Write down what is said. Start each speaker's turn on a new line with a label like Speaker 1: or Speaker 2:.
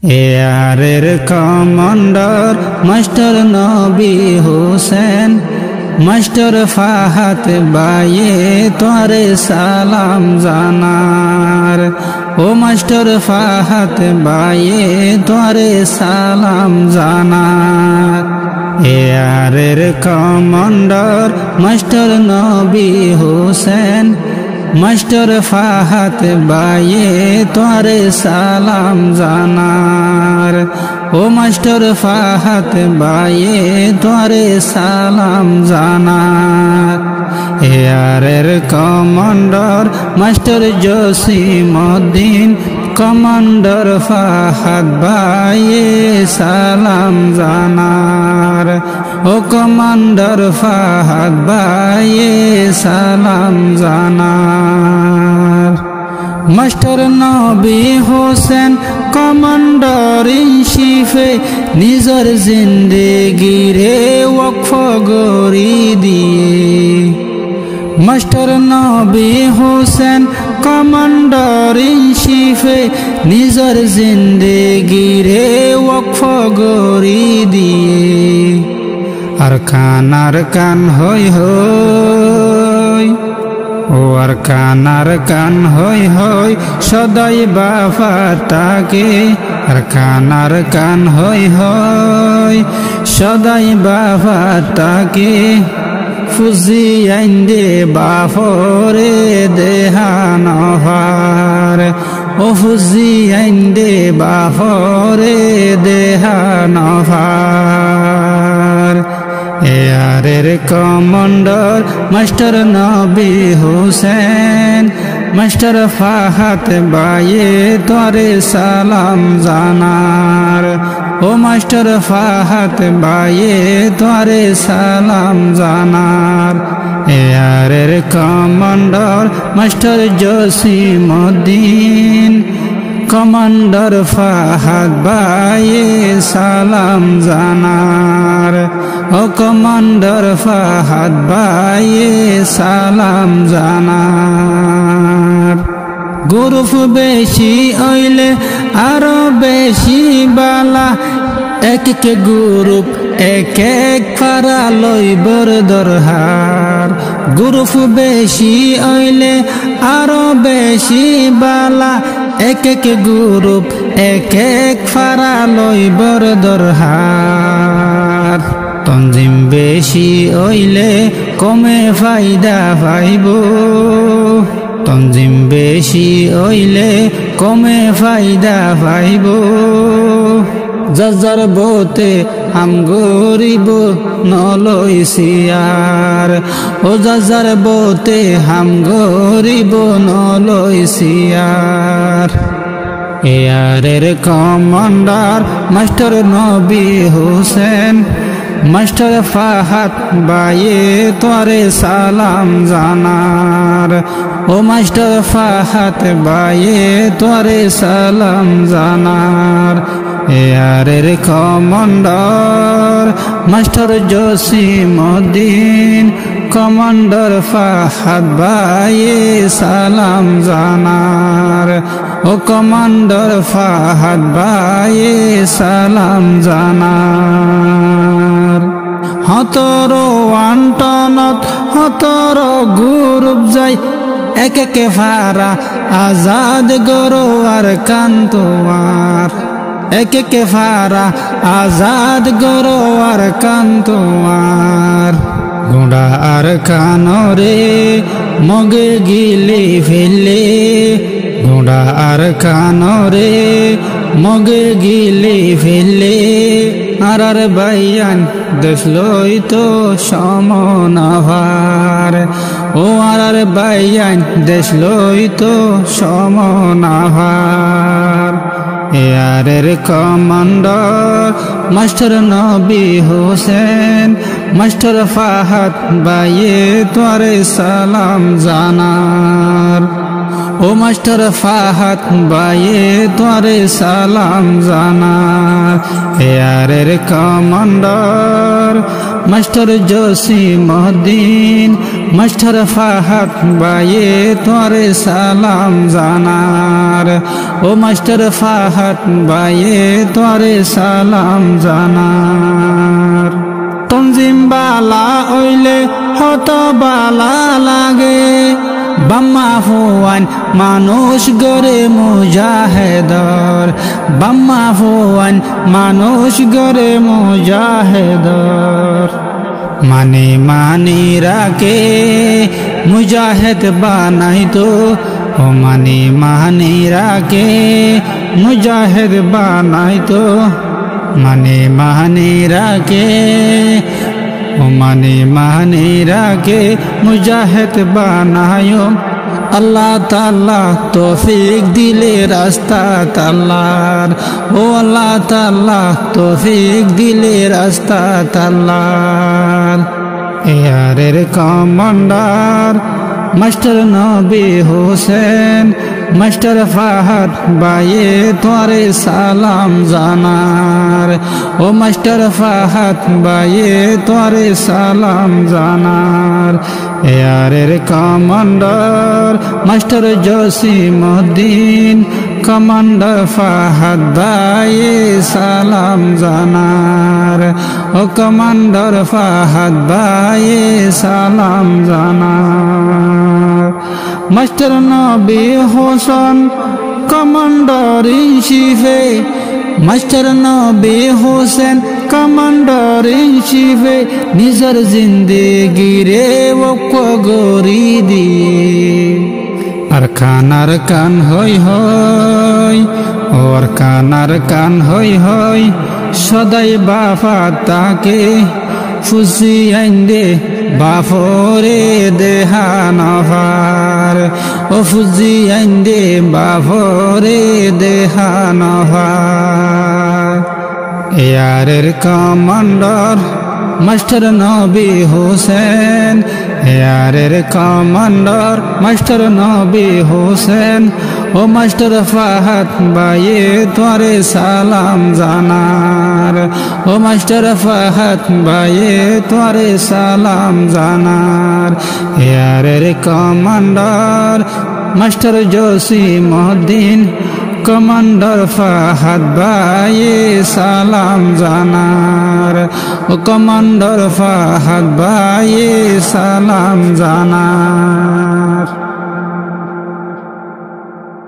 Speaker 1: এয়ারের commander master নবী Hossain, master Fahad ভাইয়ে তোরে সালাম জানার। ও মাস্টার ফাহাদ ভাইয়ে তোরে সালাম জানার। এয়ারের কমান্ডার মাস্টার নবী হোসেন, মাস্টার ফাহাদ ভাইয়ে তোরে সালাম জানার। ও মাস্টার ফাহাদ ভাইয়ে তোরে সালাম জানার। এয়ারের commander master Jasimuddin, commander Fahad ভাইয়ে সালাম জানার। ও কমান্ডার ফাহাদ ভাইয়ে সালাম জানার। মাস্টার নবী হোসেন কমান্ডার ইন চিফে নিজের জিন্দেগিরে ওয়াকফ গরি দিয়ে। মাস্টার নবী হোসেন কমান্ডার ইন চিফে নিজের জিন্দেগিরে ওয়াকফ গরি দিয়ে। আর কান হই হই, ও আর কান হই হই সদাই বাফাটাকে। আর কান হই হই সদাই বাফাটাকে। ফুজি আইন্দে বাফরে দেহানভার। ও ফুজি আইন্দে বাফরে দেহানভার। এয়ারের কমান্ডার মাস্টার নবী হোসেন, মাস্টার ফাহাদ ভাইয়ে তোরে সালাম জানার। ও মাস্টার ফাহাদ ভাইয়ে তোরে সালাম জানার। এয়ারের commander master Jasimuddin, commander Fahad ভাইয়ে সালাম জানার। ও কমান্ডার ফাহাদ ভাইয়ে সালাম জানার। গ্রুপ বেশি হইলে আরো বেশি বালা। এক এক গ্রুপ এক এক ফারা লইবর দরহার। গ্রুপ বেশি হইলে আরো বেশি বালা। এক এক গ্রুপ এক এক ফারা লইবর দরহার। তনজিম বেশি হইলে কমে ফায়দা পাইব। তনজিম বেশি হইলে কমে ফায়দা পাইব। যার বতে হাম গরিব নলইছিয়ার। ও যার বতে হাম গরিব নলইছিয়ার। এয়ারের কমান্ডার মাস্টার নবী হোসেন, মাস্টার ফাহাদ ভাইয়ে তোরে সালাম জানার। ও মাস্টার ফাহাদ ভাইয়ে তোরে সালাম জানার। এয়ারের commander master Jasimuddin, commander Fahad ভাইয়ে সালাম জানার। ও কমান্ডার ফাহাদ ভাইয়ে সালাম জানার। হতর ওয়ান্টনত হতর গ্রুপ যাই। এক এক ফারা আজাদ গরো আর কান্তোয়ার। এক এক ফারা আজাদ গরো আর কান্তোয়ার। গোড়া আর কানরে মগে গিলে ফেলে। গোড়া আর কানরে মগে গিলে ফেলে। আর বাইয়ান দেখলই তো সমনাভার। ও আর বাইয়ান দেখলই তো সমনাভার। এয়ারের কমান্ডার মাস্টার নবী হোসেন, মাস্টার ফাহাদ ভাইয়ে তোরে সালাম জানার। ও মাস্টার ফাহাদ ভাইয়ে তোরে সালাম জানার এয়ারের commander master Jasimuddin master Fahad ভাইয়ে তোরে সালাম জানার ও মাস্টার ফাহাদ ভাইয়ে তোরে সালাম জানার তনজিম বালা হইলে হত বালা লাগে বাম্মা ফুয়ান মানুষ গরে মুজাহেদর বাম্মা ফুয়ান মানুষ গরে মুজাহেদর মানে রাকে মুজাহিদ বানাইতো ও মানে রাকে মুজাহিদ বানাইতো মানে রাকে ও মানে রাকে মুজাহিদ বানায়ো আল্লাহ তাআলা তৌফিক দিলে রাস্তা তাল্লার ও আল্লাহ তাআলা তৌফিক দিলে রাস্তা তাল্লার এয়ারের কমান্ডার মাস্টার নবী হোসেন মাস্টার ফাহাদ ভাইয়ে তোরে সালাম জানার ও মাস্টার ফাহাদ ভাইয়ে তোরে সালাম জানার এয়ারের commander master Jasimuddin commander Fahad ভাইয়ে সালাম জানার ও কমান্ডার ফাহাদ ভাইয়ে সালাম জানার মাস্টার নবী হোসেন কমান্ডার ইন চিফে মাস্টার নবী হোসেন কমান্ডার ইন চিফে নিজের জিন্দেগি রে ওয়াক্ফ গরি দিয়ে আর কান হই হই ওর কান হই হই সদাই বাফা তাকে ফুসি আইন্দে বাফরে দেহানভার ও ফুজি আইন্দে বাফরে দেহানভার এয়ারের কমান্ডার মাস্টার নবী হোসেন এয়ারের কমান্ডার মাস্টার নবী হোসেন ও মাস্টার ফাহাদ ভাইয়ে তোরে সালাম জানার ও মাস্টার ফাহাদ ভাইয়ে তোরে সালাম জানার এয়ারের commander master Jasimuddin commander Fahad ভাইয়ে সালাম জানার ও কমান্ডার ফাহাদ ভাইয়ে সালাম জানার।